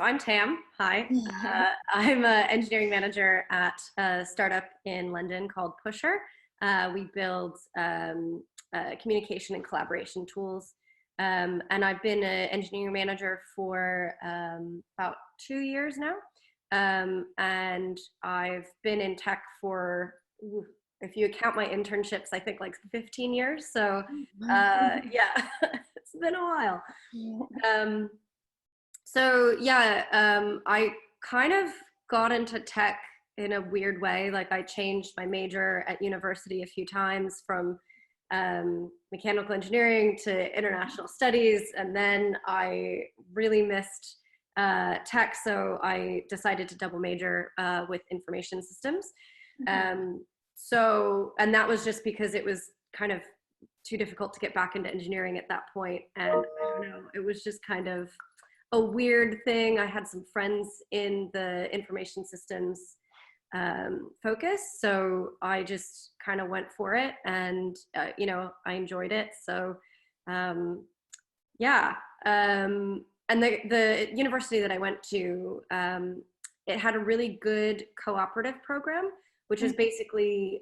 I'm Tam. Hi. I'm an engineering manager at a startup in London called Pusher. We build communication and collaboration tools. And I've been an engineering manager for about 2 years now. And I've been in tech for, if you count my internships, I think like 15 years. So yeah, it's been a while. Um, I kind of got into tech in a weird way. Like I changed my major at university a few times from mechanical engineering to international studies, and then I really missed tech, so I decided to double major with information systems. And that was just because it was kind of too difficult to get back into engineering at that point, and I don't know, it was just kind of a weird thing. I had some friends in the information systems focus, so I just kind of went for it, and I enjoyed it. So yeah. And the university that I went to, it had a really good cooperative program, which is basically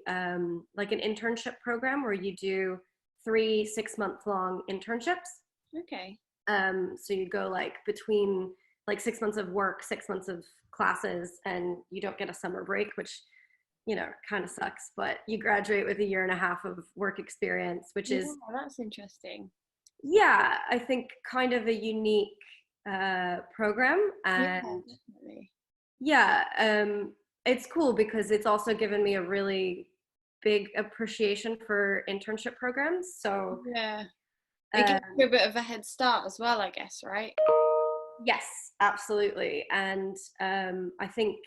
like an internship program where you do 3 6-month long internships. Okay. So you go like between like 6 months of work, 6 months of classes, and you don't get a summer break, which, kind of sucks, but you graduate with a year and a half of work experience, which is, that's interesting. yeah, I think kind of a unique program. And it's cool because it's also given me a really big appreciation for internship programs. So yeah. It gives you a bit of a head start as well, I guess, right? Yes, absolutely. And I think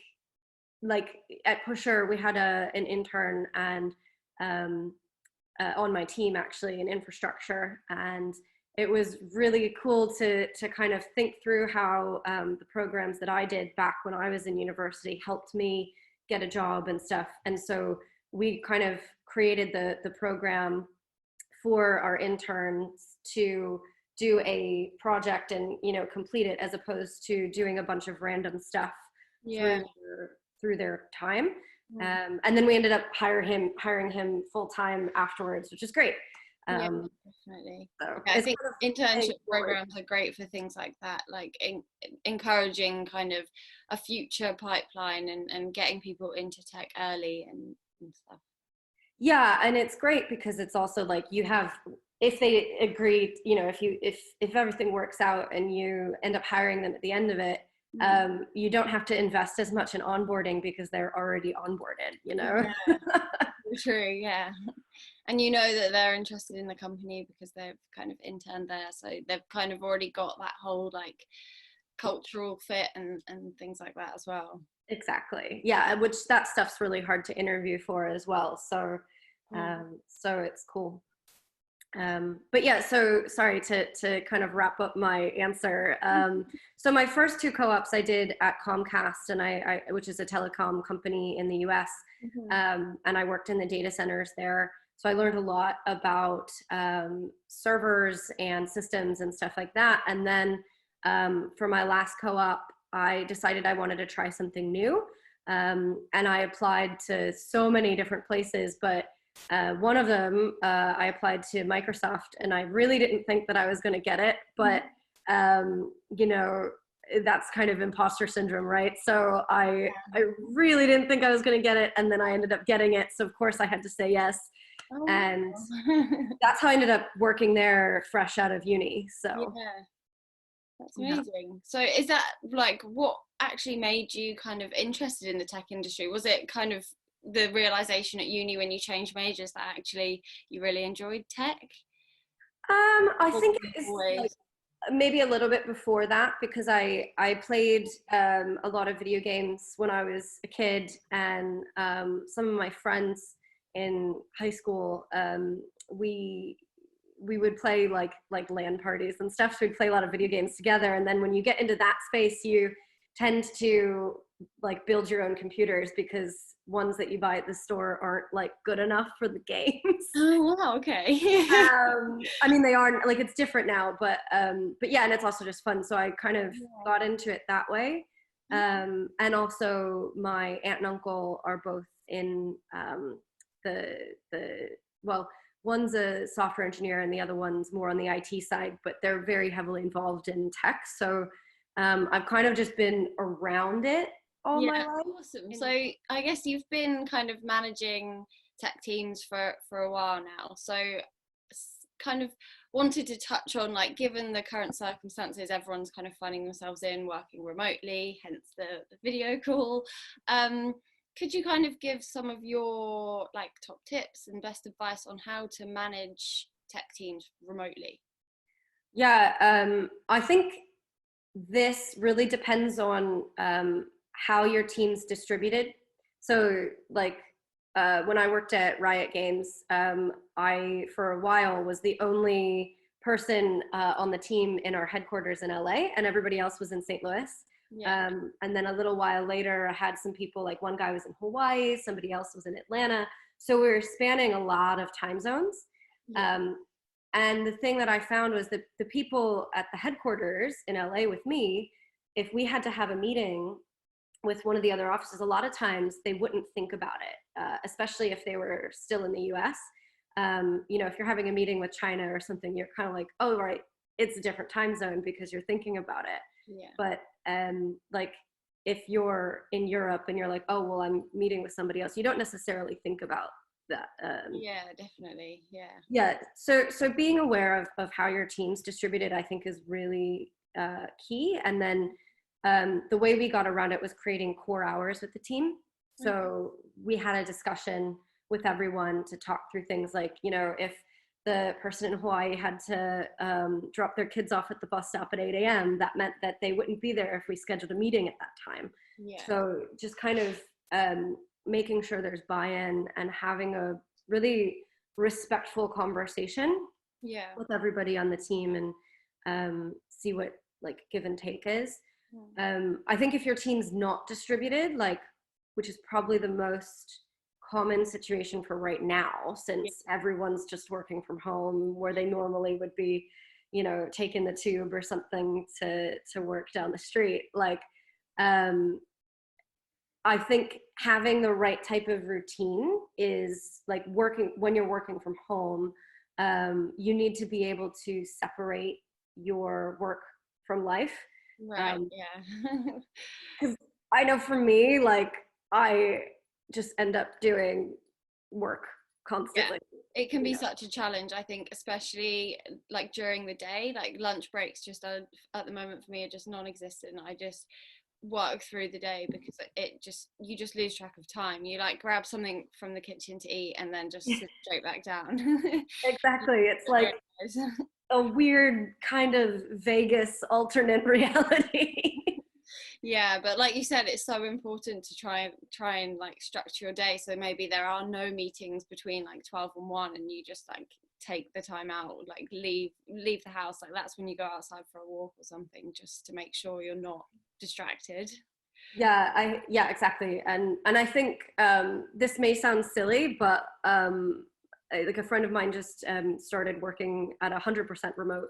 like at Pusher, we had an intern and on my team actually in infrastructure, and it was really cool to kind of think through how the programs that I did back when I was in university helped me get a job and stuff. And so we kind of created the program for our interns to do a project and complete it, as opposed to doing a bunch of random stuff through their time. And then we ended up hiring him full time afterwards, which is great. Definitely. So I think internship programs are great for things like that, like encouraging kind of a future pipeline and getting people into tech early and stuff. Yeah, and it's great because it's also like you have, if they agree, if everything works out and you end up hiring them at the end of it, you don't have to invest as much in onboarding because they're already onboarded, Yeah. True, yeah. And that they're interested in the company because they've kind of interned there, so they've kind of already got that whole like cultural fit and things like that as well. Exactly. Yeah, which that stuff's really hard to interview for as well. So so it's cool. But yeah, so sorry to kind of wrap up my answer. So my first 2 co-ops I did at Comcast, and I which is a telecom company in the US. And I worked in the data centers there. So I learned a lot about servers and systems and stuff like that. And then for my last co-op, I decided I wanted to try something new. And I applied to so many different places, but one of them, I applied to Microsoft, and I really didn't think that I was going to get it, but that's kind of imposter syndrome, right? So I really didn't think I was going to get it, and then I ended up getting it. So of course I had to say yes. And that's how I ended up working there fresh out of uni. So that's amazing. So is that like what actually made you kind of interested in the tech industry? Was it kind of the realization at uni when you changed majors that actually you really enjoyed tech? I think it's like maybe a little bit before that, because I played a lot of video games when I was a kid, and some of my friends in high school, we would play like LAN parties and stuff. So we'd play a lot of video games together, and then when you get into that space, you tend to like build your own computers because ones that you buy at the store aren't like good enough for the games. Oh wow, okay. I mean, they aren't, like, it's different now, but yeah, and it's also just fun. So I kind of Yeah. got into it that way. And also my aunt and uncle are both in the well, one's a software engineer and the other one's more on the IT side, but they're very heavily involved in tech. So I've kind of just been around it all my Yeah, life. awesome. So I guess you've been kind of managing tech teams for a while now. So kind of wanted to touch on, like, given the current circumstances, everyone's kind of finding themselves in working remotely, hence the video call. Could you kind of give some of your like top tips and best advice on how to manage tech teams remotely? Yeah, I think this really depends on how your team's distributed. So, like, when I worked at Riot Games, I, for a while, was the only person on the team in our headquarters in LA, and everybody else was in St. Louis. Yeah. And then a little while later, I had some people, like one guy was in Hawaii, somebody else was in Atlanta. So we were spanning a lot of time zones. Yeah. Um, and the thing that I found was that the people at the headquarters in LA with me, if we had to have a meeting with one of the other offices, a lot of times they wouldn't think about it, especially if they were still in the US. You know, if you're having a meeting with China or something, you're kind of like, oh, right, it's a different time zone because you're thinking about it. Yeah. But like, if you're in Europe and you're like, oh, well, I'm meeting with somebody else, you don't necessarily think about that. Yeah, definitely. Yeah. Yeah, so being aware of how your team's distributed, I think, is really key. And then the way we got around it was creating core hours with the team. So we had a discussion with everyone to talk through things like, you know, if the person in Hawaii had to drop their kids off at the bus stop at 8 a.m., that meant that they wouldn't be there if we scheduled a meeting at that time. Yeah. So just kind of making sure there's buy-in and having a really respectful conversation Yeah. with everybody on the team, and see what like give and take is. I think if your team's not distributed, like, which is probably the most common situation for right now, Yeah. since everyone's just working from home where they normally would be, you know, taking the tube or something to work down the street. Like, I think having the right type of routine is like working when you're working from home. You need to be able to separate your work from life. Right. Yeah. Because I know for me, like, I just end up doing work Yeah. constantly. It can You be know? such a challenge, I think, especially like during the day. Like lunch breaks just at the moment for me are just non-existent. I just work through the day because it just, you just lose track of time. You like grab something from the kitchen to eat and then just sit straight back down. Exactly. It's like Realize. a weird kind of Vegas alternate reality. Yeah, but like you said, it's so important to try and like structure your day, so maybe there are no meetings between like 12 and 1, and you just like take the time out, like leave the house, like that's when you go outside for a walk or something, just to make sure you're not distracted. Yeah, exactly. And I think this may sound silly, but like a friend of mine just started working at 100% remote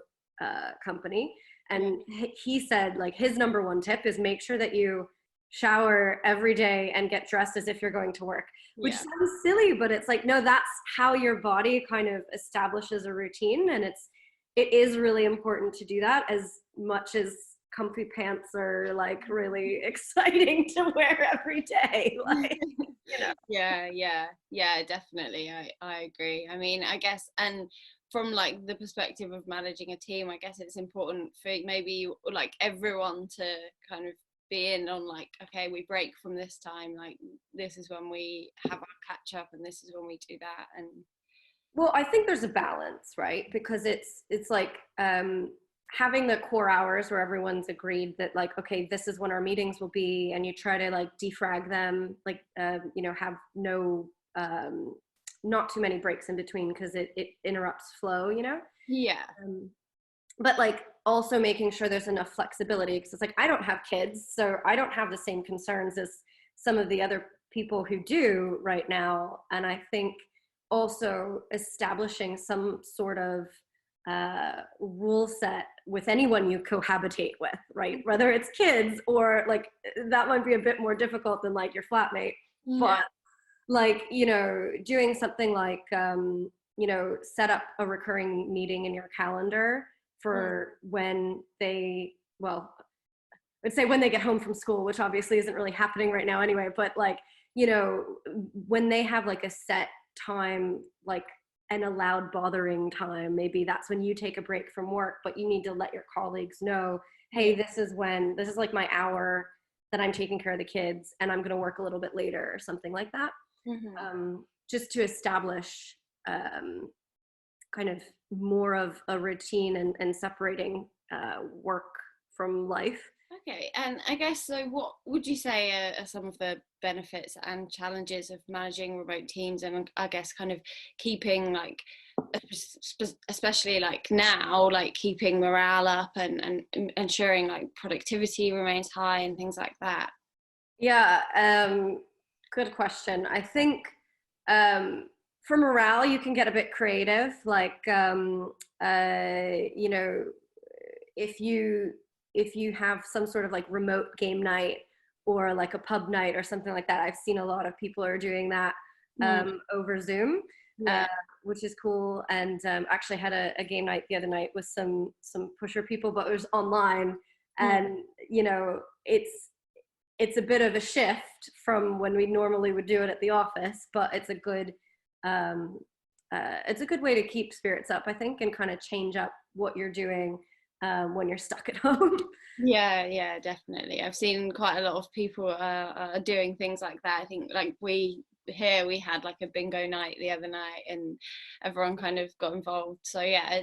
company, Yeah. and he said like his number one tip is make sure that you shower every day and get dressed as if you're going to work, which Yeah. sounds silly, but it's like, no, that's how your body kind of establishes a routine, and it is really important to do that, as much as comfy pants are like really exciting to wear every day. Like, you know. Yeah, definitely. I agree. I mean, I guess, and from like the perspective of managing a team, I guess it's important for maybe like everyone to kind of be in on like, okay, we break from this time, like this is when we have our catch up and this is when we do that. And Well, I think there's a balance, right? Because it's like having the core hours where everyone's agreed that like, okay, this is when our meetings will be, and you try to like defrag them, like you know, have no not too many breaks in between because it interrupts flow, you know. yeah. But like also making sure there's enough flexibility, because it's like, I don't have kids, so I don't have the same concerns as some of the other people who do right now. And I think also establishing some sort of rule set with anyone you cohabitate with, right? Whether it's kids or like, that might be a bit more difficult than like your flatmate, Yeah. but like, you know, doing something like, you know, set up a recurring meeting in your calendar Mm. for when they, well, I'd say when they get home from school, which obviously isn't really happening right now anyway, but like, you know, when they have like a set time, like an allowed bothering time, maybe that's when you take a break from work, but you need to let your colleagues know, hey, Yeah. this is like my hour that I'm taking care of the kids and I'm going to work a little bit later or something like that. Hmm. Just to establish kind of more of a routine and separating work from life. Okay, and I guess so. What would you say are some of the benefits and challenges of managing remote teams, and I guess kind of keeping like, especially like now, like keeping morale up and ensuring like productivity remains high and things like that? Yeah, good question. I think for morale, you can get a bit creative. Like, you know, if you if you have some sort of like remote game night or like a pub night or something like that, I've seen a lot of people are doing that Mm. over Zoom, uh, Yeah. which is cool. And actually had a game night the other night with some pusher people, but it was online, Mm. and you know, it's a bit of a shift from when we normally would do it at the office, but um, it's a good way to keep spirits up, I think, and kind of change up what you're doing when you're stuck at home. Yeah, yeah, definitely. I've seen quite a lot of people are doing things like that. I think like we had like a bingo night the other night, and everyone kind of got involved. So yeah,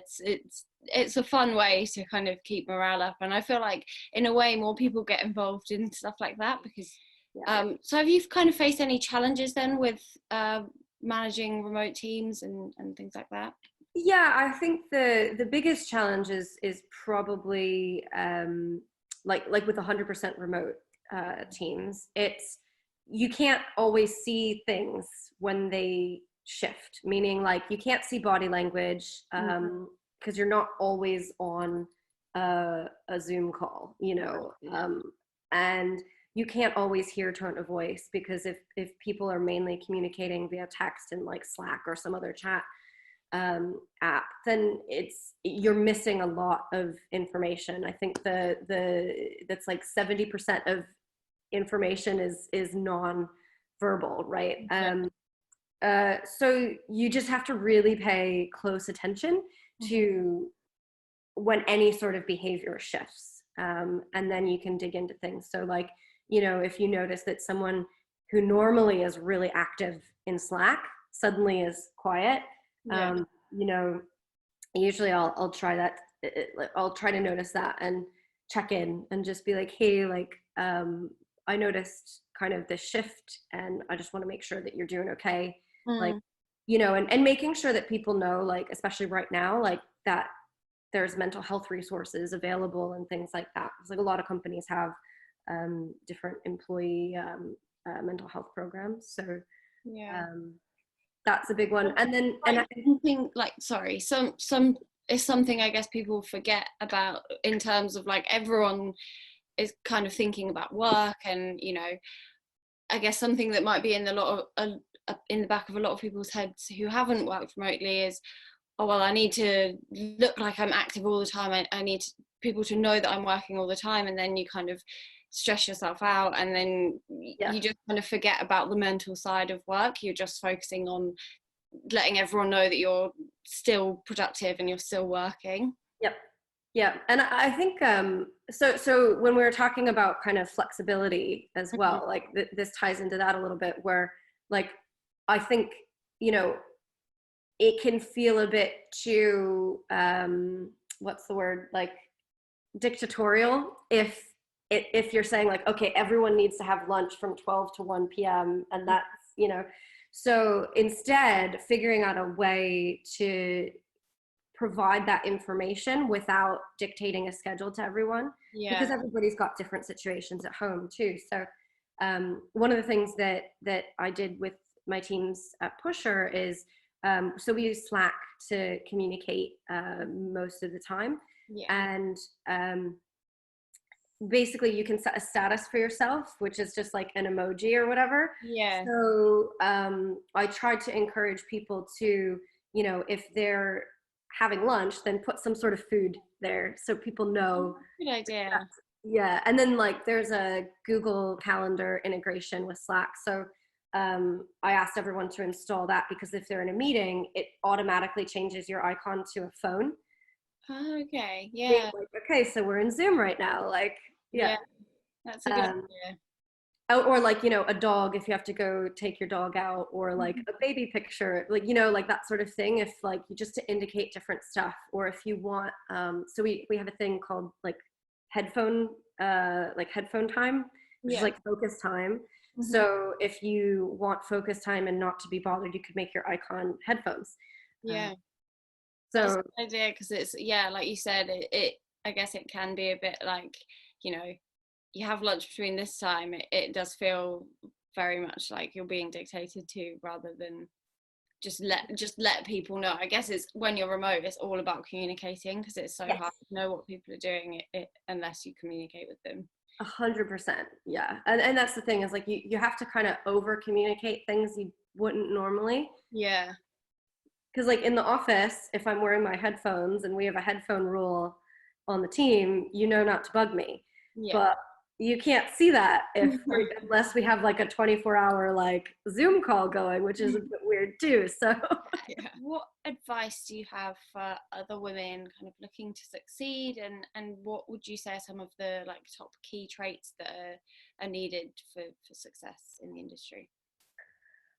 it's a fun way to kind of keep morale up, and I feel like in a way more people get involved in stuff like that because. Yeah. So have you kind of faced any challenges then with managing remote teams and things like that? Yeah, I think the biggest challenge is probably like with 100% remote teams, it's you can't always see things when they shift. Meaning, like, you can't see body language Mm. because you're not always on a Zoom call, you know, Yeah. and you can't always hear tone of voice, because if people are mainly communicating via text and like Slack or some other chat app, then you're missing a lot of information. I think the that's like 70% of information is non-verbal, right? Yeah. So you just have to really pay close attention Mhm. to when any sort of behavior shifts, and then you can dig into things. So like, you know, if you notice that someone who normally is really active in Slack suddenly is quiet, Yeah. you know, usually I'll try that. I'll try to notice that and check in and just be like, hey, like, I noticed kind of this shift, and I just want to make sure that you're doing okay. Like, Mm. you know, and making sure that people know, like, especially right now, like that there's mental health resources available and things like that. Because like a lot of companies have different employee mental health programs. So Yeah. um, that's a big one. And then, and Like something like, sorry, some is something I guess people forget about in terms of like everyone is kind of thinking about work, and you know, I guess something that might be in the lot of in the back of a lot of people's heads who haven't worked remotely is, oh well, I need to look like I'm active all the time. I need people to know that I'm working all the time, and then you kind of stress yourself out, and then yeah, you just kind of forget about the mental side of work. You're just focusing on letting everyone know that you're still productive and you're still working. yep. Yeah, and I think so when we were talking about kind of flexibility as Mhm. well, like this ties into that a little bit, where like I think, you know, it can feel a bit too what's the word, like dictatorial, if you're saying like, okay, everyone needs to have lunch from 12 to 1 p.m. and that's, you know, so instead figuring out a way to provide that information without dictating a schedule to everyone, because Yeah. everybody's got different situations at home too. So one of the things that I did with my teams at Pusher is, so we use Slack to communicate most of the time. Yeah. And basically you can set a status for yourself, which is just like an emoji or whatever. Yeah. So I tried to encourage people to, you know, if they're having lunch, then put some sort of food there so people know. Good idea. Yeah. And then like there's a Google Calendar integration with Slack. So I asked everyone to install that, because if they're in a meeting, it automatically changes your icon to a phone. Oh, okay. Being Yeah. like, okay, so we're in Zoom right now. Like, yeah. Yeah. That's a good Um, idea. or like, you know, a dog, if you have to go take your dog out, or like a baby picture, like, you know, like that sort of thing. If like you just to indicate different stuff, or if you want, so we have a thing called headphone, like headphone time, which is Yeah. like focus time. Mhm. So if you want focus time and not to be bothered, you could make your icon headphones. Uh, Yeah. That's a so good idea, because it's, yeah, like you said, it I guess it can be a bit like, you know, you have lunch between this time. It does feel very much like you're being dictated to, rather than just let people know. I guess it's when you're remote, it's all about communicating, because it's so yes, hard to know what people are doing unless you communicate with them. 100%. Yeah. And that's the thing, is like you have to kind of over communicate things you wouldn't normally. Yeah. Because like in the office, if I'm wearing my headphones and we have a headphone rule on the team, you know not to bug me. Yeah. But you can't see that unless we have like a 24-hour like Zoom call going, which is a bit weird too. So Yeah. What advice do you have for other women kind of looking to succeed, and what would you say are some of the like top key traits that are needed for success in the industry?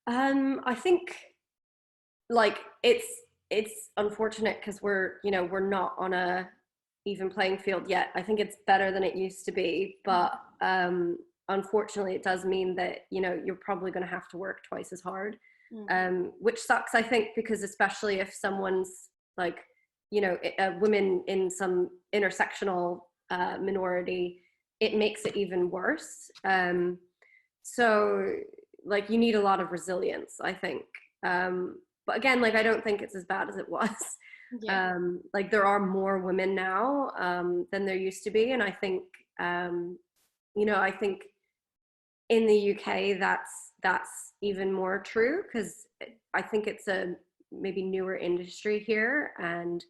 I think like it's unfortunate because we're not on a even playing field yet. I think it's better than it used to be, but unfortunately it does mean that you're probably going to have to work twice as hard, Mm-hmm. which sucks, I think, because especially if someone's like a women in some intersectional minority, it makes it even worse. So like you need a lot of resilience, I think. But again, like I don't think it's as bad as it was. Yeah. Like there are more women now than there used to be, and I think I think in the UK that's even more true, because I think it's a maybe newer industry here, and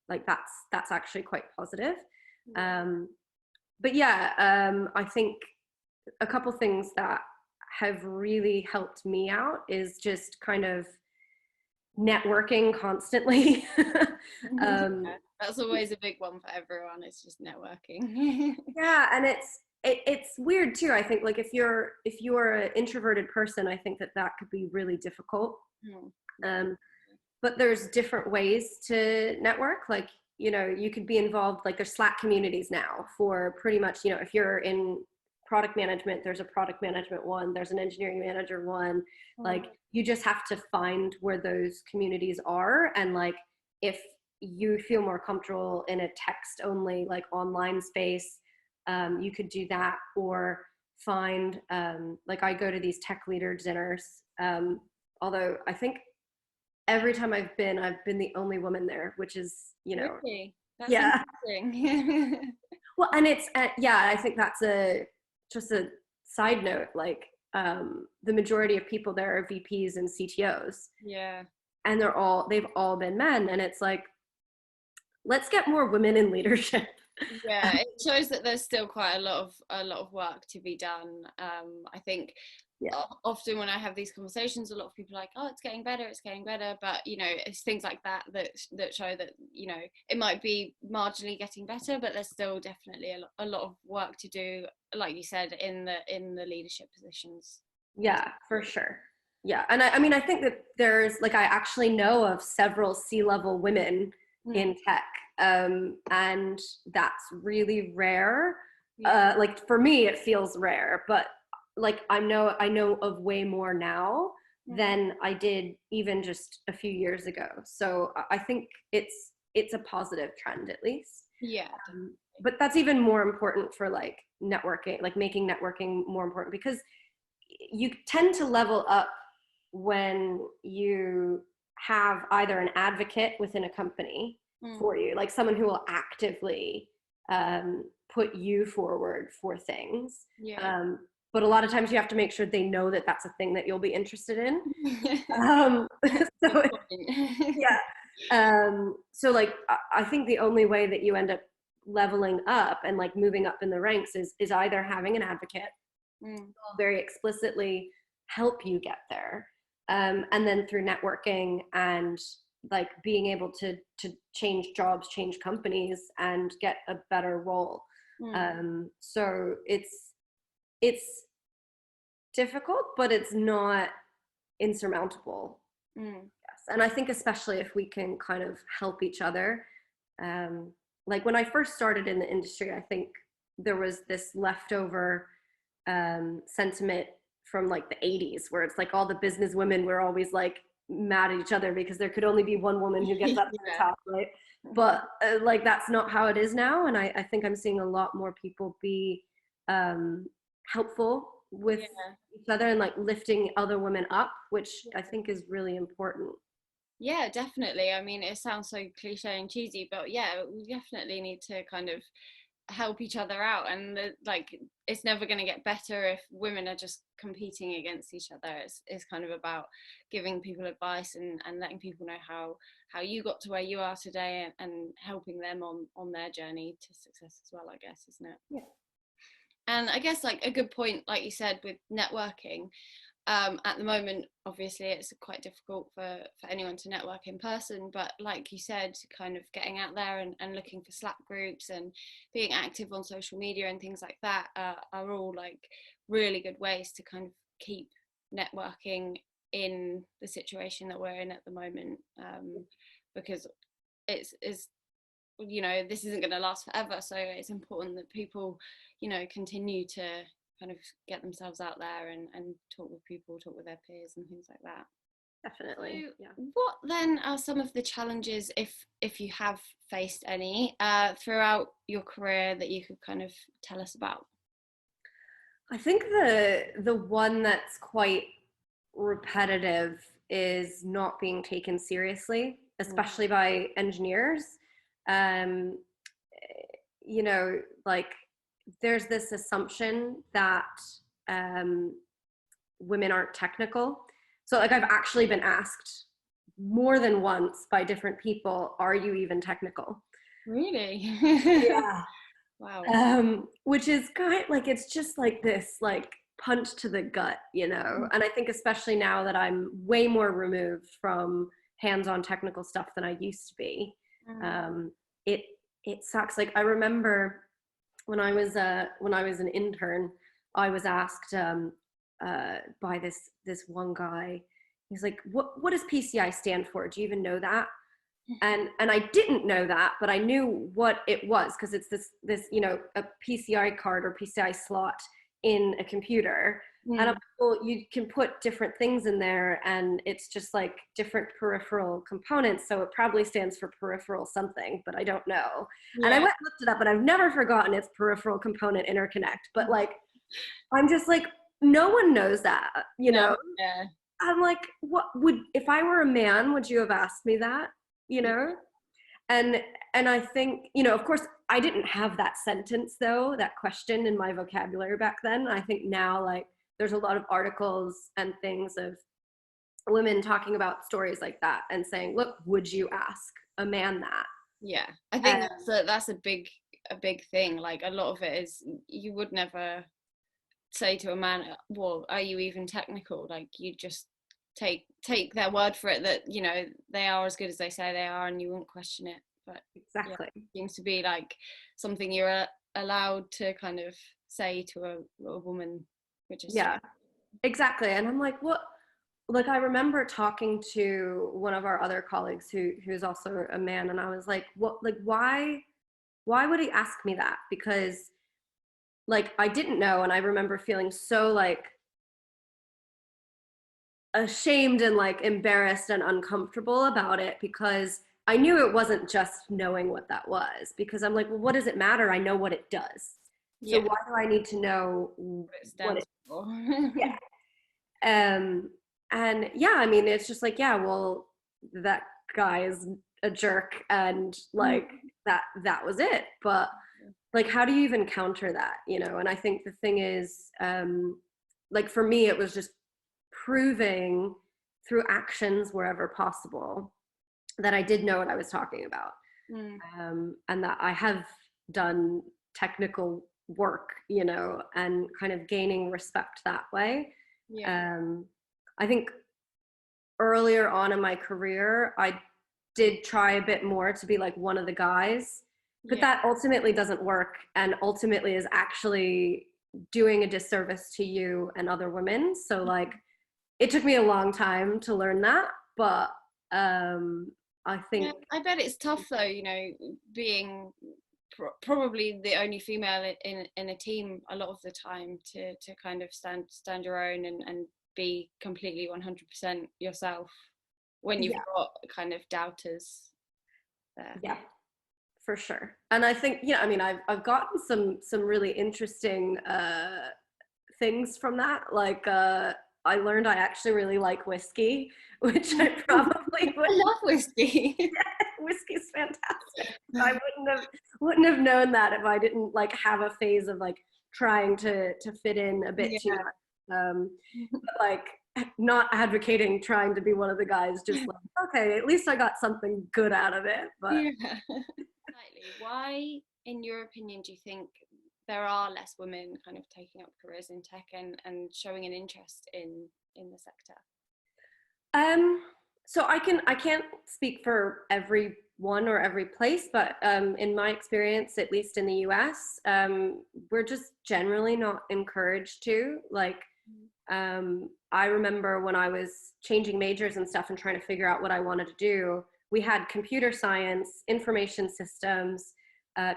like that's actually quite positive. Yeah. But yeah, I think a couple things that have really helped me out is just kind of networking constantly. um, Yeah, that's always a big one for everyone. It's just networking. yeah, and it's weird too. I think like if you're an introverted person, I think that could be really difficult. Mm, yeah. Um, but there's different ways to network. Like you could be involved. Like there's Slack communities now for pretty much if you're in product management, there's a product management one, there's an engineering manager one. Mm, Like you just have to find where those communities are, and like if you feel more comfortable in a text only like online space, you could do that, or find like I go to these tech leader dinners, although I think every time I've been the only woman there, which is really? That's yeah. interesting. Well, and it's yeah, I think that's just a side note. Like the majority of people there are VPs and CTOs, Yeah. and they've all been men, and it's like, let's get more women in leadership. Yeah, it shows that there's still quite a lot of work to be done. I think Yeah, often when I have these conversations, a lot of people are like, "Oh, it's getting better," but it's things like that show that it might be marginally getting better, but there's still definitely a lot of work to do, like you said, in the leadership positions. yeah, for sure. Yeah, and I mean, I think that there's like I actually know of several C-level women Mm, in tech, and that's really rare. yeah. Like for me, it feels rare, but like I know of way more now. than I did even just a few years ago. So I think it's a positive trend at least. Yeah. But that's even more important for like networking, like making networking more important, because you tend to level up when you have either an advocate within a company for you, like someone who will actively put you forward for things. Yeah. But a lot of times you have to make sure they know that that's a thing that you'll be interested in. Um, so yeah. So like I think the only way that you end up leveling up and like moving up in the ranks is either having an advocate who will very explicitly help you get there, and then through networking and like being able to change jobs, change companies, and get a better role. So it's difficult, but it's not insurmountable. Yes. And I think especially if we can kind of help each other. Like when I first started in the industry, I think there was this leftover sentiment from like the 80s where it's like all the business women were always like mad at each other because there could only be one woman who gets up to the top, right? But like that's not how it is now. And I think I'm seeing a lot more people be helpful with each other and like lifting other women up, which I think is really important. Yeah, definitely. I mean, it sounds so cliche and cheesy, but yeah, we definitely need to kind of help each other out. And like, it's never going to get better if women are just competing against each other. It's kind of about giving people advice and letting people know how you got to where you are today, and helping them on their journey to success as well, I guess, isn't it? Yeah. And I guess like a good point, like you said, with networking, at the moment, obviously, it's quite difficult for anyone to network in person. But like you said, kind of getting out there and looking for Slack groups and being active on social media and things like that are all like really good ways to kind of keep networking in the situation that we're in at the moment. Because it's you know, this isn't going to last forever, so it's important that people, you know, continue to kind of get themselves out there and talk with people, talk with their peers and things like that. Definitely. So Yeah. what then are some of the challenges, if you have faced any, throughout your career that you could kind of tell us about? I think the one that's quite repetitive is not being taken seriously, especially by engineers. Um, you know, like there's this assumption that um, women aren't technical. So like I've actually been asked more than once by different people, are you even technical? Really? Yeah. Wow. Which is kind of like, it's just like this like punch to the gut, you know? And I think especially now that I'm way more removed from hands-on technical stuff than I used to be, it it sucks. Like I remember when I was an intern, I was asked by this one guy. He's like, what does PCI stand for? Do you even know that? And I didn't know that, but I knew what it was because it's this you know, a PCI card or PCI slot in a computer. And I'm like, well, you can put different things in there and it's just like different peripheral components, so it probably stands for peripheral something, but I don't know. And I went and looked it up and I've never forgotten its peripheral component interconnect, but like I'm just like, no one knows that, you know. I'm like, what would, if I were a man, would you have asked me that, you know? And I think, you know, of course I didn't have that sentence though, that question in my vocabulary back then. I think now like there's a lot of articles and things of women talking about stories like that and saying, look, would you ask a man that? Yeah, I think that's a big thing. Like a lot of it is you would never say to a man, well, are you even technical? Like you just take their word for it that, you know, they are as good as they say they are, and you won't question it. But exactly, it seems to be like something you're allowed to kind of say to a woman, which is exactly. And I'm like, what? Like I remember talking to one of our other colleagues who's also a man, and I was like, what, like why would he ask me that? Because like I didn't know, and I remember feeling so like ashamed and like embarrassed and uncomfortable about it, because I knew it wasn't just knowing what that was, because I'm like, well, what does it matter? I know what it does. So Yeah, why do I need to know what it what it, stands for. yeah. And yeah, I mean, it's just like, yeah, well, that guy is a jerk, and like that was it. But like, how do you even counter that, you know? And I think the thing is, like for me, it was just proving through actions wherever possible that I did know what I was talking about, Mm, and that I have done technical work, you know, and kind of gaining respect that way. yeah, Um, I think earlier on in my career, I did try a bit more to be like one of the guys, but yeah, that ultimately doesn't work, and ultimately is actually doing a disservice to you and other women. So like, it took me a long time to learn that, but I yeah. think, I bet it's tough though, you know, being probably the only female in a team a lot of the time to kind of stand your own and be completely 100% yourself when you've yeah, got kind of doubters there. yeah, for sure. And I think, yeah, I mean, I've gotten some really interesting things from that. Like, I learned I actually really like whiskey, which I probably I wouldn't. love whiskey. Whiskey's fantastic. I wouldn't have known that if I didn't like have a phase of like trying to fit in a bit too Yeah. much. But like, not advocating trying to be one of the guys, just like, okay, at least I got something good out of it. But Yeah. Slightly. Why, in your opinion, do you think there are less women kind of taking up careers in tech and showing an interest in the sector? Um, so I can't speak for every one or every place, but in my experience, at least in the US, we're just generally not encouraged to. Like, I remember when I was changing majors and stuff and trying to figure out what I wanted to do, we had computer science, information systems,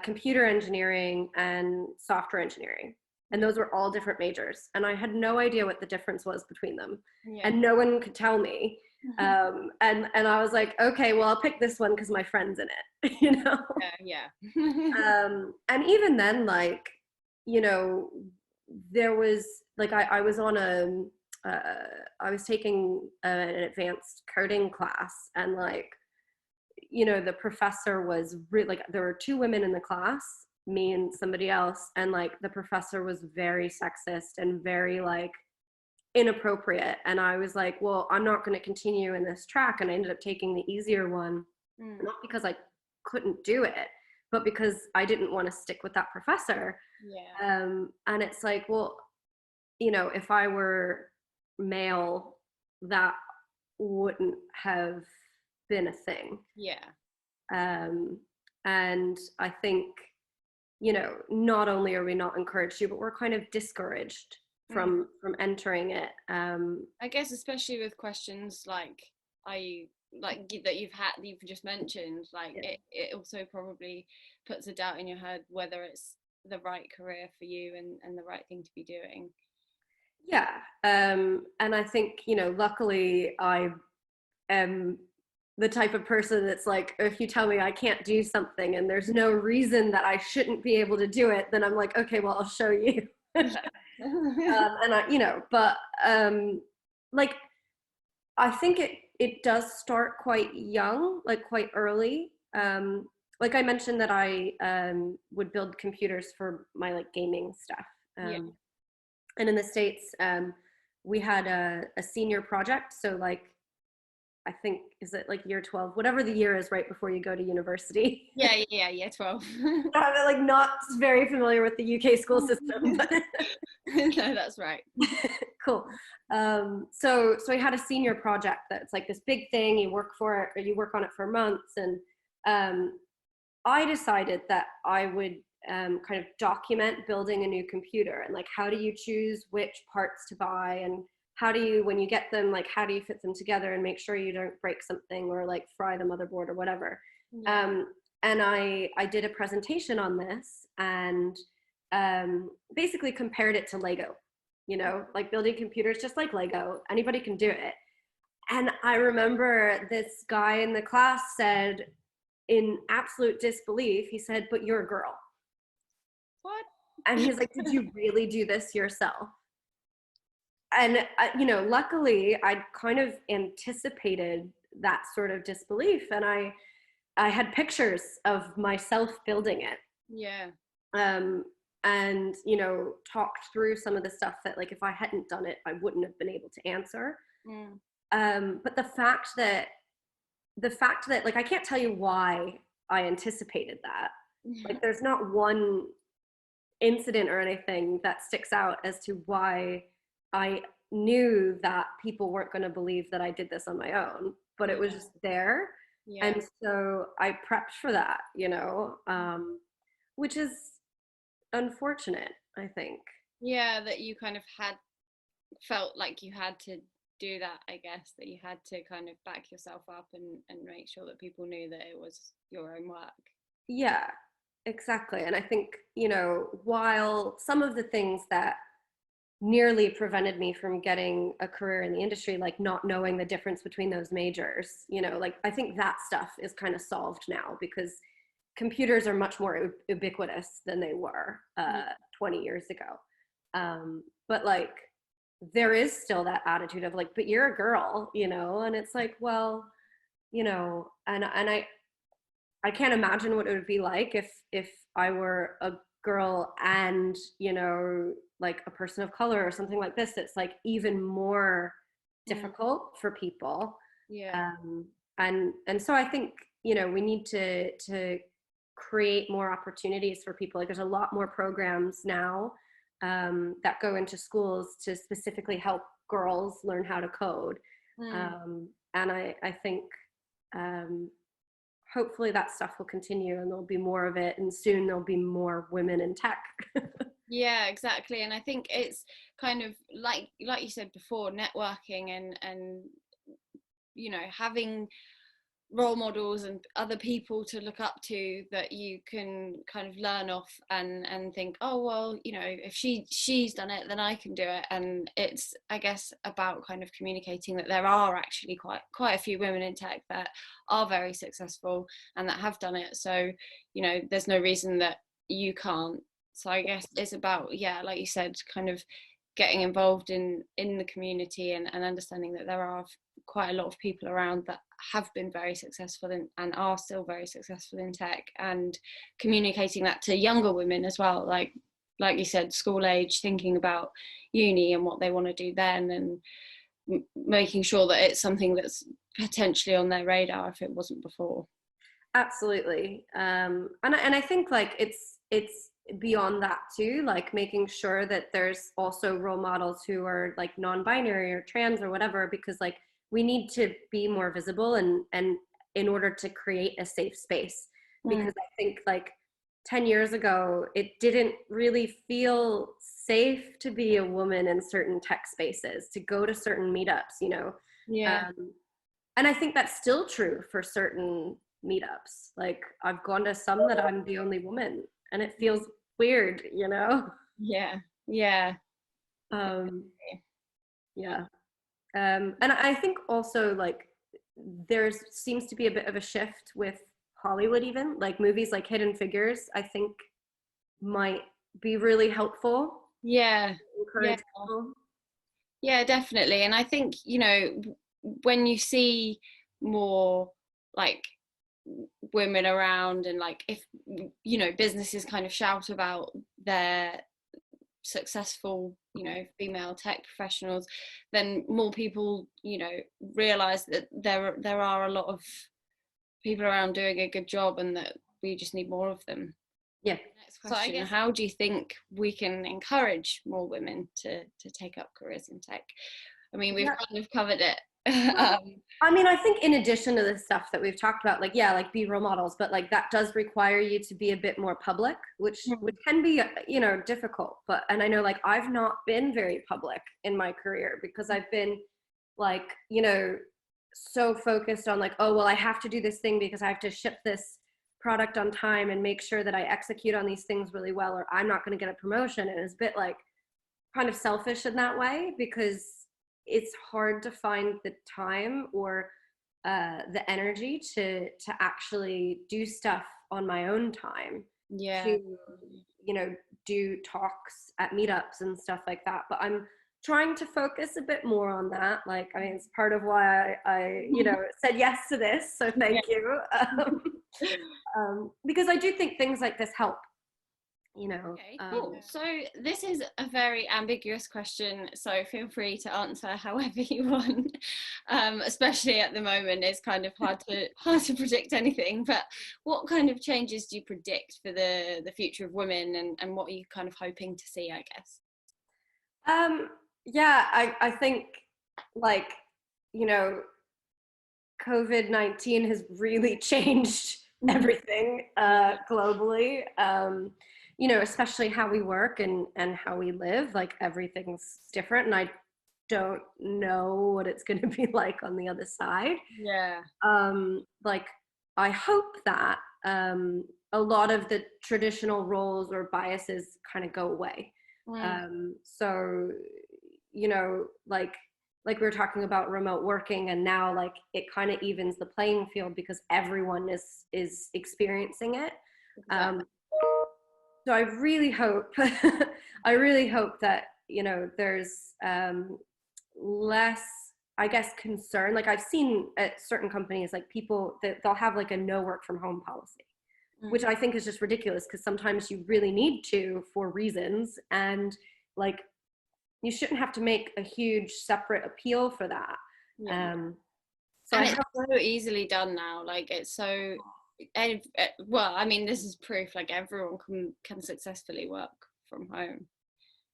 computer engineering, and software engineering. And those were all different majors. And I had no idea what the difference was between them. Yeah. And no one could tell me. And I was like, okay, well, I'll pick this one because my friend's in it, you know? Yeah, yeah. And even then, like, you know, there was like, I was on I was taking an advanced coding class, and like, you know, the professor was really like, there were two women in the class, me and somebody else, and like the professor was very sexist and very like inappropriate. And I was like, well, I'm not going to continue in this track. And I ended up taking the easier one, Mm, not because I couldn't do it, but because I didn't want to stick with that professor. yeah, And it's like, well, you know, if I were male, that wouldn't have been a thing. yeah. Um, and I think, you know, not only are we not encouraged to, but we're kind of discouraged Mm. from entering it. I guess especially with questions like I that you've just mentioned, like Yeah. it also probably puts a doubt in your head whether it's the right career for you and the right thing to be doing. Yeah. And I think, you know, luckily I am the type of person that's like, if you tell me I can't do something and there's no reason that I shouldn't be able to do it, then I'm like, okay, well, I'll show you. And I, you know, but like, I think it does start quite young, like quite early. Like I mentioned that I would build computers for my like gaming stuff. Yeah. And in the States, we had a senior project. So like, I think, is it like year 12, whatever the year is right before you go to university. Yeah, 12. I'm like not very familiar with the UK school system, but No, that's right. cool. So I had a senior project that's like this big thing. You work for it, or you work on it for months, and I decided that I would kind of document building a new computer, and like, how do you choose which parts to buy, and how do you, when you get them, like how do you fit them together and make sure you don't break something or like fry the motherboard or whatever. Yeah. um, and I did a presentation on this, and basically compared it to Lego, you know, like building computers just like Lego, anybody can do it. And I remember this guy in the class said, in absolute disbelief, he said, "But you're a girl." What? And he's like, "Did you really do this yourself?" And, you know, luckily I kind of anticipated that sort of disbelief. And I had pictures of myself building it. Yeah. Um, and, you know, talked through some of the stuff that, like, if I hadn't done it, I wouldn't have been able to answer. Mm. But the fact that like I can't tell you why I anticipated that. Like there's not one incident or anything that sticks out as to why I knew that people weren't going to believe that I did this on my own, but it was Yeah. just there. Yeah. And so I prepped for that, which is unfortunate, I think. Yeah, that you kind of had felt like you had to do that, I guess, that you had to kind of back yourself up and make sure that people knew that it was your own work. Yeah, exactly. And I think, while some of the things that nearly prevented me from getting a career in the industry, like not knowing the difference between those majors, like I think that stuff is kind of solved now because computers are much more ubiquitous than they were Yeah. 20 years ago. But like, there is still that attitude of like, but you're a girl, and it's like, well, and I can't imagine what it would be like if I were a girl and, like a person of color or something like this. It's like even more Mm. difficult for people. Yeah. Um, and so I think, we need to create more opportunities for people. Like there's a lot more programs now that go into schools to specifically help girls learn how to code. Mm. And I think um, hopefully that stuff will continue and there'll be more of it, and soon there'll be more women in tech. Yeah, exactly. And I think it's kind of like you said before, networking and having role models and other people to look up to that you can kind of learn off and think, oh well, if she's done it, then I can do it. And it's, I guess, about kind of communicating that there are actually quite a few women in tech that are very successful and that have done it. So there's no reason that you can't. So I guess it's about, yeah, like you said, kind of getting involved in the community and understanding that there are quite a lot of people around that have been very successful and are still very successful in tech, and communicating that to younger women as well, like you said, school age, thinking about uni and what they want to do then, and making sure that it's something that's potentially on their radar if it wasn't before. Absolutely. And I think like it's beyond that too, like making sure that there's also role models who are like non-binary or trans or whatever, because like we need to be more visible and in order to create a safe space. Mm. Because I think like 10 years ago it didn't really feel safe to be a woman in certain tech spaces, to go to certain meetups. Yeah. um, and I think that's still true for certain meetups. Like I've gone to some that I'm the only woman and it feels weird. Yeah. Yeah. Um, yeah. And I think also like there seems to be a bit of a shift with Hollywood, even like movies like Hidden Figures, I think might be really helpful, Yeah. Yeah. encourage people. Yeah, definitely. And I think, when you see more like women around, and like if businesses kind of shout about their successful female tech professionals, then more people realize that there are a lot of people around doing a good job and that we just need more of them. Yeah. Next question, so how do you think we can encourage more women to take up careers in tech? I mean, we've kind of covered it. I mean, I think in addition to the stuff that we've talked about, like, yeah, like be role models, but like that does require you to be a bit more public, which can be, difficult. And I know like I've not been very public in my career because I've been like, so focused on like, oh, well, I have to do this thing because I have to ship this product on time and make sure that I execute on these things really well, or I'm not going to get a promotion. And it's a bit like kind of selfish in that way, because it's hard to find the time or the energy to actually do stuff on my own time, Yeah. to, you know, do talks at meetups and stuff like that. But I'm trying to focus a bit more on that. Like, I mean, it's part of why I you know, said yes to this. So Yeah. thank you. Because I do think things like this help, you know. Okay, cool. So this is a very ambiguous question, so feel free to answer however you want. Especially at the moment, it's kind of hard to predict anything. But what kind of changes do you predict for the future of women, and what are you kind of hoping to see, I guess? Yeah, I think, like, you know, COVID-19 has really changed everything globally. You know, especially how we work and how we live. Like, everything's different, and I don't know what it's going to be like on the other side. Yeah. Like, I hope that a lot of the traditional roles or biases kind of go away. Mm. So, you know, like we were talking about remote working, and now like it kind of evens the playing field because everyone is experiencing it. Exactly. So I really hope I really hope that, you know, there's less, I guess, concern. Like, I've seen at certain companies, like, people that they'll have like a no work from home policy, which I think is just ridiculous, because sometimes you really need to for reasons, and like, you shouldn't have to make a huge separate appeal for that. Yeah. So And I it's hope, so easily done now. Like, it's so, well, I mean, this is proof. Like, everyone can successfully work from home.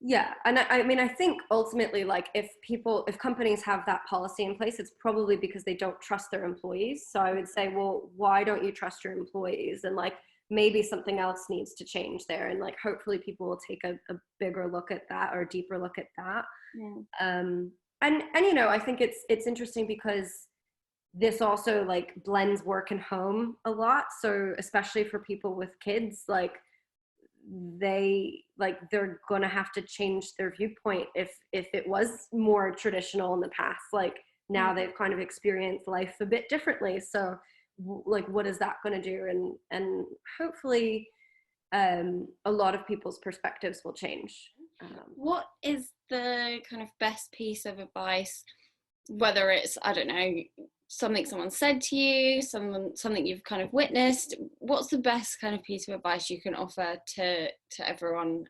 yeah, and I mean, I think ultimately, like, if companies have that policy in place, it's probably because they don't trust their employees. So I would say, well, why don't you trust your employees? And like, maybe something else needs to change there, and like, hopefully people will take a bigger look at that, or a deeper look at that. Yeah. And you know, I think it's interesting because this also like blends work and home a lot. So especially for people with kids, like, they're gonna have to change their viewpoint if it was more traditional in the past. Like, now Mm. they've kind of experienced life a bit differently. So like, what is that going to do? And hopefully a lot of people's perspectives will change. What is the kind of best piece of advice, whether it's, I don't know, something someone said to you, something you've kind of witnessed? What's the best kind of piece of advice you can offer to everyone,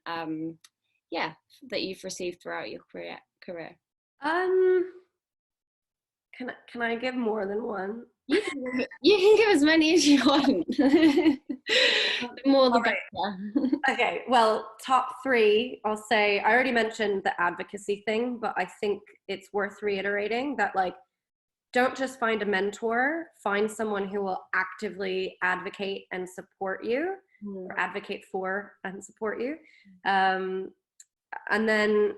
yeah, that you've received throughout your career? um can I give more than one? You can give as many as you want. The more the All right. better. Okay, well, top three, I'll say, I already mentioned the advocacy thing, but I think it's worth reiterating that, like, don't just find a mentor, find someone who will actively advocate and support you, Mm. or advocate for and support you. Um, and then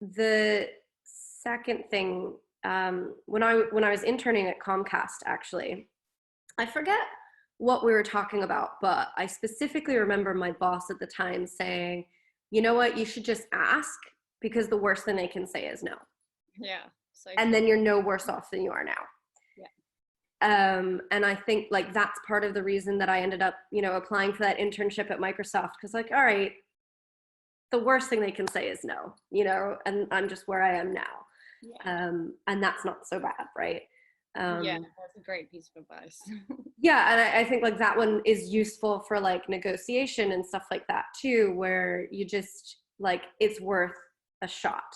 the second thing, when I was interning at Comcast, actually, I forget what we were talking about, but I specifically remember my boss at the time saying, you know what, you should just ask, because the worst thing they can say is no. Yeah, so And true. then you're no worse off than you are now. Yeah. And I think like that's part of the reason that I ended up, you know, applying for that internship at Microsoft, because like, all right, the worst thing they can say is no, you know, and I'm just where I am now. Yeah. And that's not so bad, right? Yeah, Um, that's a great piece of advice. yeah, and I think like that one is useful for like negotiation and stuff like that too, where you just like, it's worth a shot.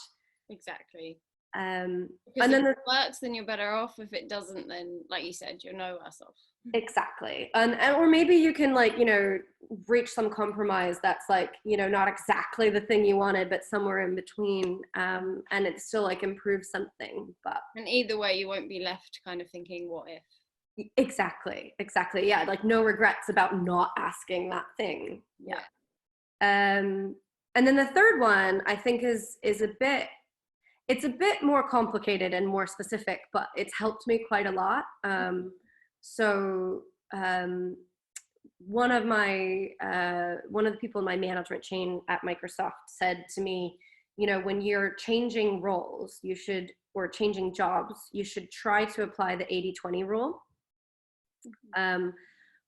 Exactly. Um, Because and if then it works, then you're better off. If it doesn't, then, like you said, you're no worse off. exactly, and or maybe you can, like, you know, reach some compromise that's like, you know, not exactly the thing you wanted, but somewhere in between, and it still like improves something. But And either way, you won't be left kind of thinking, what if? exactly, yeah, like no regrets about not asking that thing. Yeah. Yeah. And then the third one, I think, is a bit, it's a bit more complicated and more specific, but it's helped me quite a lot. So um, one of the people in my management chain at Microsoft said to me, you know, when you're changing roles, you should or changing jobs, you should try to apply the 80-20 rule,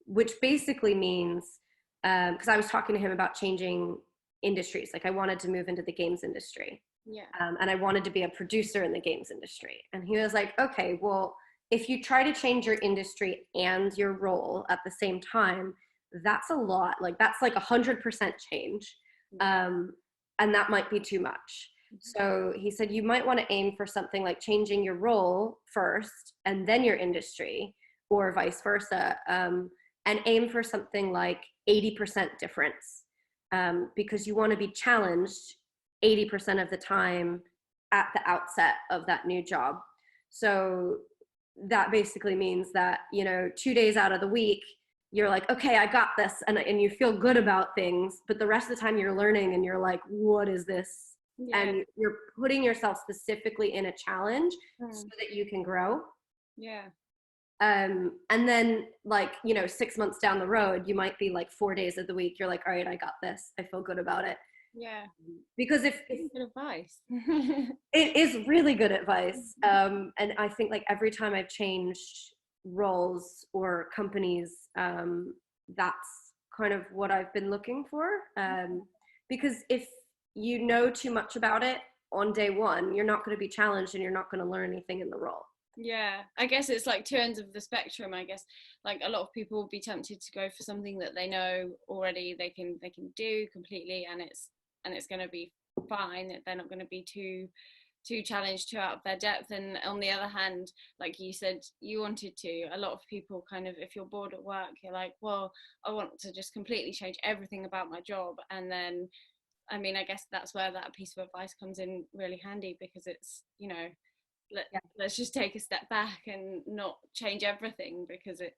which basically means, because I was talking to him about changing industries, like I wanted to move into the games industry. Yeah. And I wanted to be a producer in the games industry. And he was like, okay, well, if you try to change your industry and your role at the same time, that's a lot. Like that's like 100% change. And that might be too much. So he said, you might want to aim for something like changing your role first and then your industry, or vice versa. And aim for something like 80% difference, because you want to be challenged 80% of the time at the outset of that new job. So that basically means that, 2 days out of the week, you're like, okay, I got this. And you feel good about things, but the rest of the time you're learning and you're like, what is this? Yeah. And you're putting yourself specifically in a challenge so that you can grow. Yeah. And then 6 months down the road, you might be like 4 days of the week, you're like, all right, I got this. I feel good about it. Yeah. Because if good advice. It is really good advice. And I think like every time I've changed roles or companies, that's kind of what I've been looking for. Because if you know too much about it on day one, you're not going to be challenged and you're not going to learn anything in the role. Yeah, I guess it's like two ends of the spectrum. I guess like a lot of people will be tempted to go for something that they know already they can do completely, and it's going to be fine. They're not going to be too challenged, too out of their depth. And on the other hand, like you said, you wanted to. A lot of people kind of, if you're bored at work, you're like, well, I want to just completely change everything about my job. And then, I mean, I guess that's where that piece of advice comes in really handy, because it's, let's just take a step back and not change everything, because it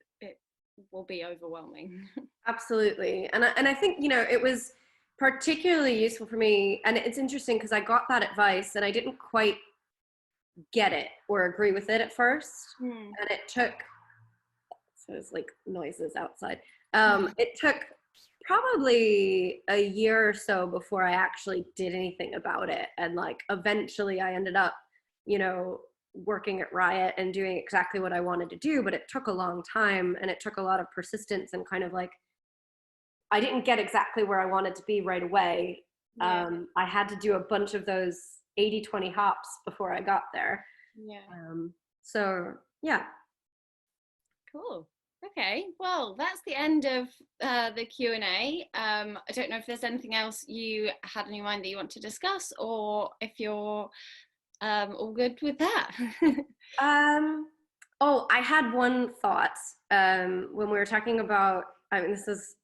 will be overwhelming. Absolutely. And I think, it was particularly useful for me. And it's interesting because I got that advice and I didn't quite get it or agree with it at first. And it took, so it's like noises outside. It took probably a year or so before I actually did anything about it. And like, eventually I ended up, working at Riot and doing exactly what I wanted to do, but it took a long time and it took a lot of persistence and kind of like, I didn't get exactly where I wanted to be right away. Yeah. I had to do a bunch of those 80-20 hops before I got there. Yeah. So yeah. Cool. Okay, well, that's the end of the Q&A. I don't know if there's anything else you had in your mind that you want to discuss, or if you're all good with that. I had one thought when we were talking about, I mean, this is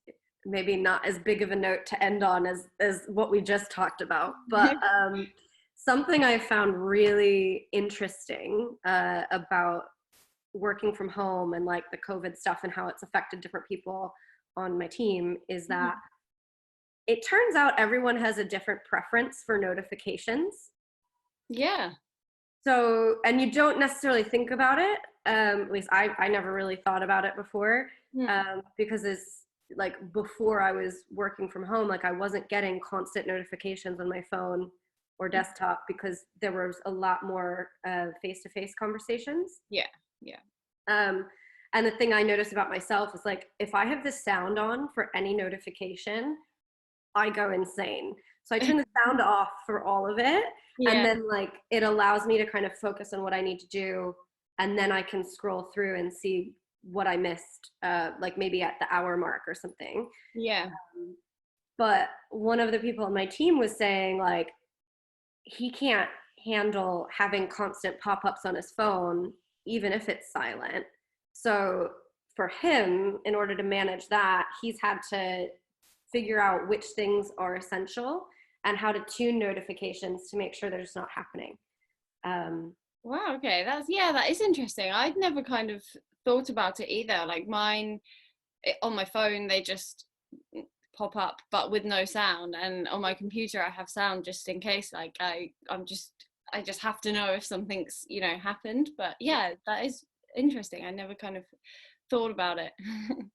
maybe not as big of a note to end on as what we just talked about, but something I found really interesting about working from home and like the COVID stuff and how it's affected different people on my team is that it turns out everyone has a different preference for notifications. Yeah. So, and you don't necessarily think about it. At least I never really thought about it before, because it's like before I was working from home, like I wasn't getting constant notifications on my phone or desktop because there was a lot more face-to-face conversations. Yeah, yeah. And the thing I notice about myself is like, if I have the sound on for any notification, I go insane. So I turn the sound off for all of it. Yeah. And then like, it allows me to kind of focus on what I need to do. And then I can scroll through and see what I missed, like maybe at the hour mark or something. Yeah. But one of the people on my team was saying like, he can't handle having constant pop-ups on his phone, even if it's silent. So for him, in order to manage that, he's had to figure out which things are essential and how to tune notifications to make sure they're just not happening. Wow, okay, that is interesting. I'd never kind of thought about it either. Like mine, on my phone, they just pop up, but with no sound. And on my computer, I have sound just in case. Like I just have to know if something's happened. But yeah, that is interesting. I never kind of thought about it.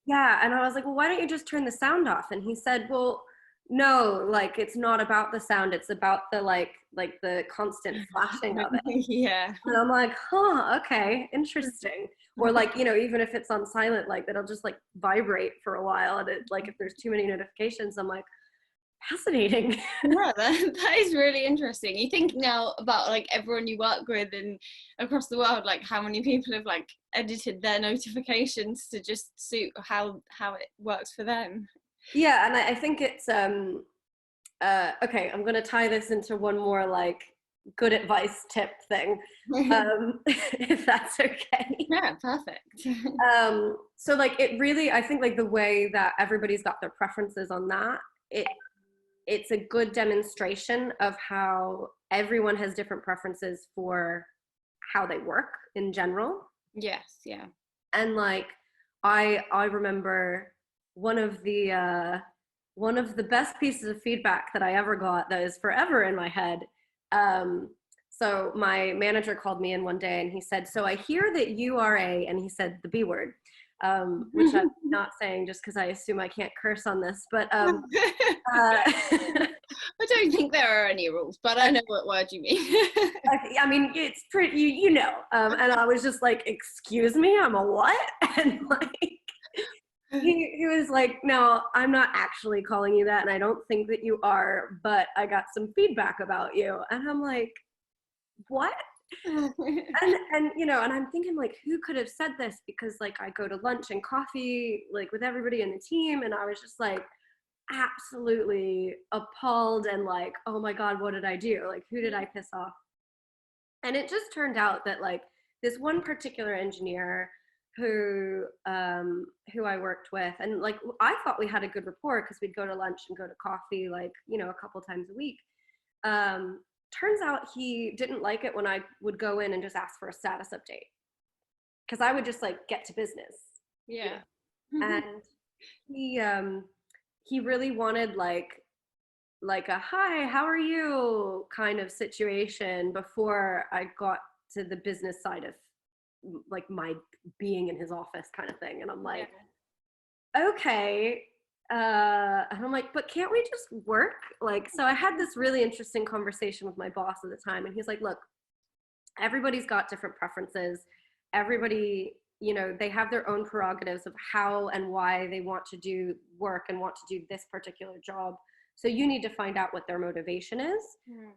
Yeah, and I was like, well, why don't you just turn the sound off? And he said, well, no, like it's not about the sound, it's about the like the constant flashing of it. Yeah. And I'm like, huh, okay, interesting. Or like, even if it's on silent, like that'll just like vibrate for a while. And it, like if there's too many notifications, I'm like, fascinating. Yeah, that is really interesting. You think now about like everyone you work with and across the world, like how many people have like edited their notifications to just suit how it works for them. Yeah, and I think it's okay, I'm gonna tie this into one more like good advice tip thing. If that's okay. Yeah, perfect. So like it really, I think like the way that everybody's got their preferences on that, it it's a good demonstration of how everyone has different preferences for how they work in general. Yes, yeah. And like I remember one of the one of the best pieces of feedback that I ever got that is forever in my head. So my manager called me in one day and he said, "So I hear that you are a," and he said the B word, which I'm not saying just because I assume I can't curse on this, but I don't think there are any rules, but I know what word you mean. I mean, it's pretty, you know. And I was just like, "Excuse me, I'm a what?" And like, he was like, "No, I'm not actually calling you that, and I don't think that you are, but I got some feedback about you." And I'm like, "What?" And and I'm thinking like, who could have said this? Because like I go to lunch and coffee like with everybody in the team, and I was just like absolutely appalled and like, oh my god, what did I do? Like, who did I piss off? And it just turned out that like this one particular engineer who I worked with, and like I thought we had a good rapport because we'd go to lunch and go to coffee like a couple times a week. Turns out he didn't like it when I would go in and just ask for a status update because I would just like get to business. Yeah. And he really wanted like a hi, how are you kind of situation before I got to the business side of like my being in his office kind of thing. And I'm like, okay. And I'm like, but can't we just work? Like, so I had this really interesting conversation with my boss at the time, and he's like, look, everybody's got different preferences. Everybody, they have their own prerogatives of how and why they want to do work and want to do this particular job. So you need to find out what their motivation is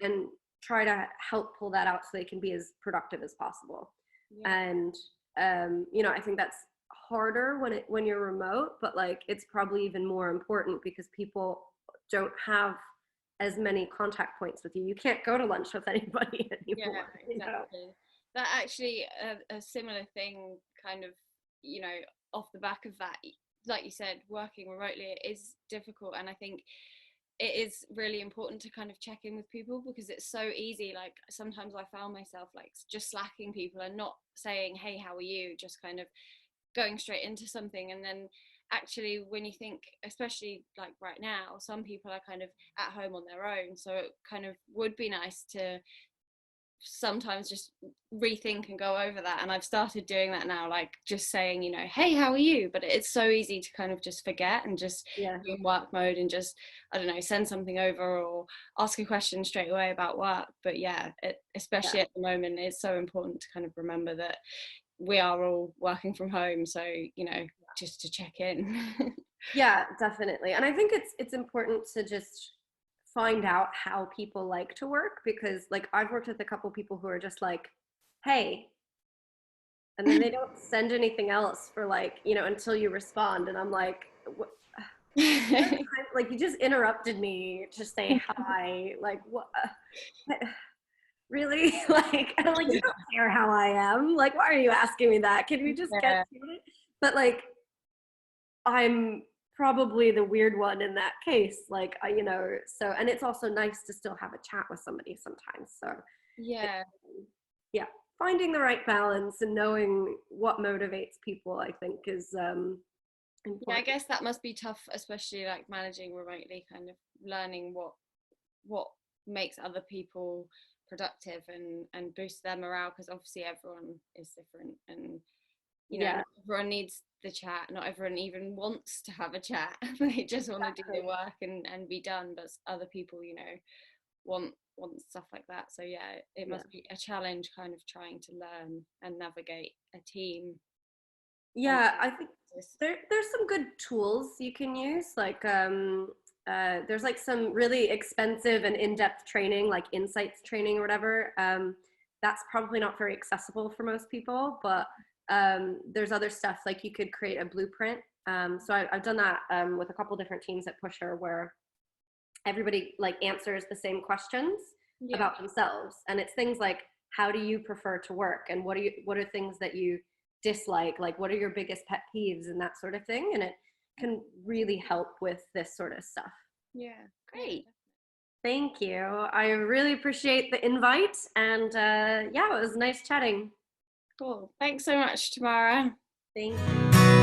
and try to help pull that out so they can be as productive as possible. Yeah. And I think that's harder when you're remote, but like it's probably even more important because people don't have as many contact points with you. You can't go to lunch with anybody anymore. Yeah, exactly. That actually a similar thing kind of, off the back of that, like you said, working remotely is difficult, and I think it is really important to kind of check in with people because it's so easy. Like sometimes I found myself like just slacking people and not saying, hey, how are you, just kind of going straight into something. And then actually when you think, especially like right now, some people are kind of at home on their own, so it kind of would be nice to sometimes just rethink and go over that. And I've started doing that now, like just saying, hey, how are you? But it's so easy to kind of just forget and just be in work mode and just, I don't know, send something over or ask a question straight away about work. But especially at the moment, it's so important to kind of remember that we are all working from home, so just to check in. Yeah, definitely. And I think it's important to just find out how people like to work, because like I've worked with a couple people who are just like, hey, and then they don't send anything else for like, until you respond. And I'm like, what? Like you just interrupted me to say hi. Like what? Really? Like, I'm like, you don't care how I am. Like, why are you asking me that? Can we just get to it? But like, I'm probably the weird one in that case. Like, so, and it's also nice to still have a chat with somebody sometimes. So, Yeah. Yeah, finding the right balance and knowing what motivates people, I think, is important. Yeah, I guess that must be tough, especially like managing remotely, kind of learning what makes other people productive and boost their morale, because obviously everyone is different, and everyone needs the chat. Not everyone even wants to have a chat. They just want to do the work and be done. But other people, you know, want stuff like that. So yeah, it must be a challenge kind of trying to learn and navigate a team. Yeah, I think there's some good tools you can use. Like there's like some really expensive and in-depth training, like insights training or whatever. That's probably not very accessible for most people, but there's other stuff like you could create a blueprint. So I've done that with a couple different teams at Pusher, where everybody like answers the same questions about themselves, and it's things like, how do you prefer to work, and what are things that you dislike, like what are your biggest pet peeves and that sort of thing, and it can really help with this sort of stuff. Yeah, great. Thank you. I really appreciate the invite, and yeah, it was nice chatting. Cool. Thanks so much, Tamara. Thank you.